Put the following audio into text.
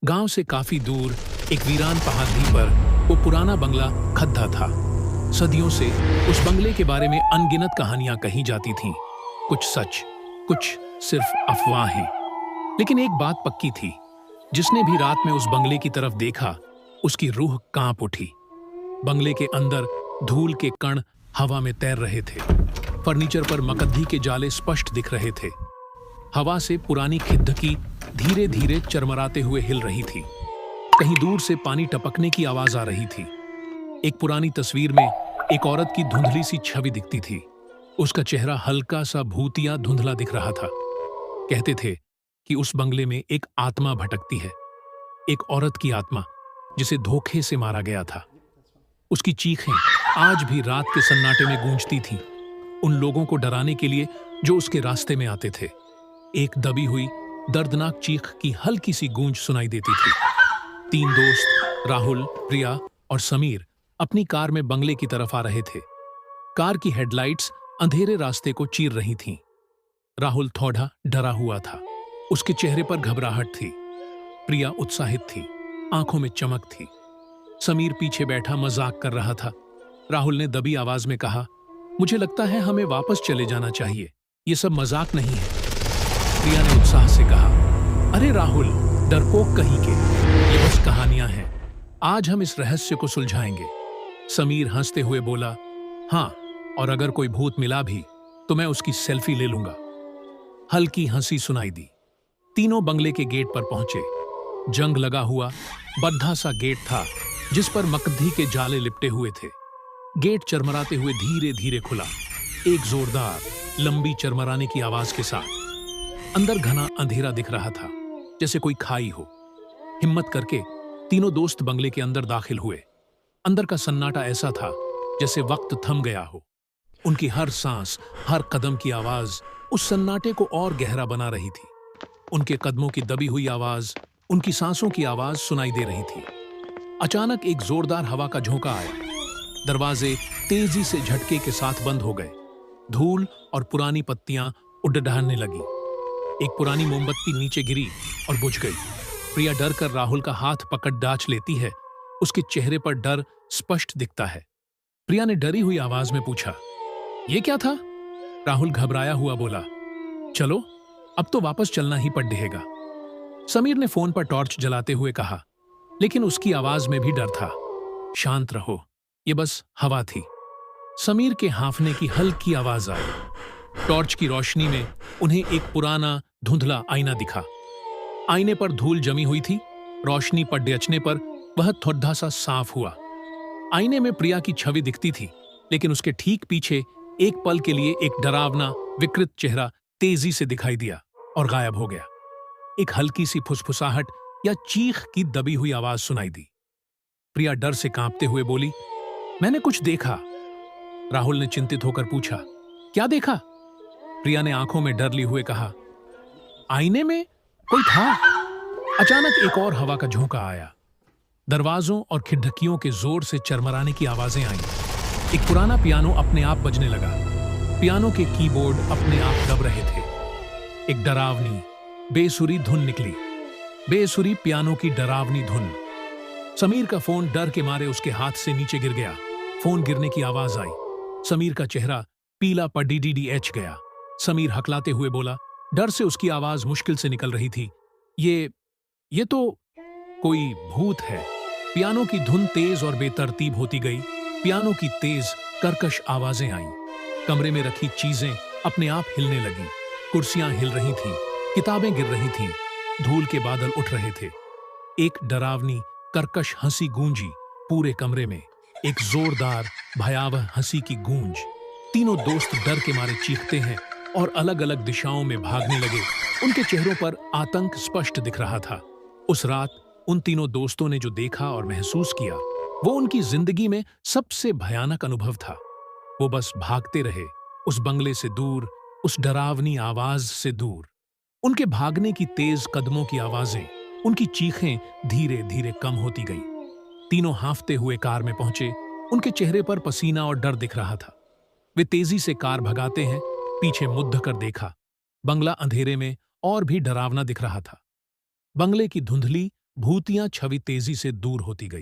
गांव से काफी दूर एक वीरान पहाड़ी पर वो पुराना बंगला खद्दा था। सदियों से उस बंगले के बारे में अनगिनत कहानियां कही जाती थीं। कुछ सच, कुछ सिर्फ अफवाहें। लेकिन एक बात पक्की थी, जिसने भी रात में उस बंगले की तरफ देखा, उसकी रूह कांप उठी। बंगले के अंदर धूल के कण हवा में तैर रहे थे। फर्नीचर पर मकद्दी के जाले स्पष्ट दिख रहे थे। हवा से पुरानी खिड़की धीरे धीरे चरमराते हुए हिल रही थी। कहीं दूर से पानी टपकने की आवाज आ रही थी। एक पुरानी तस्वीर में एक औरत की धुंधली सी छवि दिखती थी। उसका चेहरा हल्का सा भूतिया धुंधला दिख रहा था। कहते थे कि उस बंगले में एक आत्मा भटकती है, एक औरत की आत्मा जिसे धोखे से मारा गया था। उसकी चीखें आज भी रात के सन्नाटे में गूंजती थीं, उन लोगों को डराने के लिए जो उसके रास्ते में आते थे। एक दबी हुई दर्दनाक चीख की हल्की सी गूंज सुनाई देती थी। 3 दोस्त राहुल, प्रिया और समीर अपनी कार में बंगले की तरफ आ रहे थे। कार की हेडलाइट्स अंधेरे रास्ते को चीर रही थीं। राहुल थोड़ा डरा हुआ था, उसके चेहरे पर घबराहट थी। प्रिया उत्साहित थी, आंखों में चमक थी। समीर पीछे बैठा मजाक कर रहा था। राहुल ने दबी आवाज में कहा, मुझे लगता है हमें वापस चले जाना चाहिए, ये सब मजाक नहीं है। प्रिया ने उत्साह से कहा, अरे राहुल, डरपोक कहीं के, ये बस कहानियां हैं। आज हम इस रहस्य को सुलझाएंगे। समीर हंसते हुए बोला, हाँ, और अगर कोई भूत मिला भी तो मैं उसकी सेल्फी ले लूंगा। हल्की हंसी सुनाई दी। तीनों बंगले के गेट पर पहुंचे। जंग लगा हुआ बद्धा सा गेट था, जिस पर मकद्दी के जाले लिपटे हुए थे। गेट चरमराते हुए धीरे धीरे खुला, एक जोरदार लंबी चरमराने की आवाज के साथ। अंदर घना अंधेरा दिख रहा था, जैसे कोई खाई हो। हिम्मत करके तीनों दोस्त बंगले के अंदर दाखिल हुए। अंदर का सन्नाटा ऐसा था जैसे वक्त थम गया हो। उनकी हर सांस, हर कदम की आवाज उस सन्नाटे को और गहरा बना रही थी। उनके कदमों की दबी हुई आवाज, उनकी सांसों की आवाज सुनाई दे रही थी। अचानक एक जोरदार हवा का झोंका आया। दरवाजे तेजी से झटके के साथ बंद हो गए। धूल और पुरानी पत्तियां उड़ने लगी। एक पुरानी मोमबत्ती नीचे गिरी और बुझ गई। प्रिया डर कर राहुल का हाथ पकड़ डांच लेती है। उसके चेहरे पर डर स्पष्ट दिखता है। प्रिया ने डरी हुई आवाज में पूछा, ये क्या था? राहुल घबराया हुआ बोला, चलो, अब तो वापस चलना ही पड़ेगा। समीर ने फोन पर टॉर्च जलाते हुए कहा, लेकिन उसकी आवाज में भी डर था। शांत रहो, ये बस हवा थी। समीर के हांफने की हल्की आवाज आई। टॉर्च की रोशनी में उन्हें एक पुराना धुंधला आईना दिखा। आईने पर धूल जमी हुई थी। रोशनी पड़ने पर वह थोड़ा सा साफ हुआ। आईने में प्रिया की छवि दिखती थी, लेकिन उसके ठीक पीछे एक पल के लिए एक डरावना विकृत चेहरा तेजी से दिखाई दिया और गायब हो गया। एक हल्की सी फुसफुसाहट या चीख की दबी हुई आवाज सुनाई दी। प्रिया डर से कांपते हुए बोली, मैंने कुछ देखा। राहुल ने चिंतित होकर पूछा, क्या देखा? प्रिया ने आंखों में डर लिए हुए कहा, आईने में कोई था। अचानक एक और हवा का झोंका आया। दरवाजों और खिड़कियों के जोर से चरमराने की आवाजें आईं। एक पुराना पियानो अपने आप बजने लगा। पियानो के कीबोर्ड अपने आप दब रहे थे। एक डरावनी, बेसुरी धुन निकली। बेसुरी पियानो की डरावनी धुन। समीर का फोन डर के मारे उसके हाथ से नीचे गिर गया। फोन गिरने की आवाज आई। समीर का चेहरा पीला पड़ीडीएच गया। समीर हकलाते हुए बोला, डर से उसकी आवाज मुश्किल से निकल रही थी, ये तो कोई भूत है। पियानो की धुन तेज और बेतरतीब होती गई। पियानो की तेज कर्कश आवाजें आईं। कमरे में रखी चीजें अपने आप हिलने लगीं। कुर्सियां हिल रही थीं, किताबें गिर रही थीं, धूल के बादल उठ रहे थे। एक डरावनी कर्कश हंसी गूंजी पूरे कमरे में। एक जोरदार भयावह हंसी की गूंज। तीनों दोस्त डर के मारे चीखते हैं और अलग अलग दिशाओं में भागने लगे। उनके चेहरों पर आतंक स्पष्ट दिख रहा था। उस रात उन तीनों दोस्तों ने जो देखा और महसूस किया, वो उनकी जिंदगी में सबसे भयानक अनुभव था। वो बस भागते रहे, उस बंगले से दूर, उस डरावनी आवाज से दूर। उनके भागने की तेज कदमों की आवाजें, उनकी चीखें धीरे धीरे कम होती गई। तीनों हांफते हुए कार में पहुंचे। उनके चेहरे पर पसीना और डर दिख रहा था। वे तेजी से कार भगाते हैं। पीछे मुद्द कर देखा। बंगला अंधेरे में और भी डरावना दिख रहा था। बंगले की धुंधली भूतिया छवि तेजी से दूर होती गई।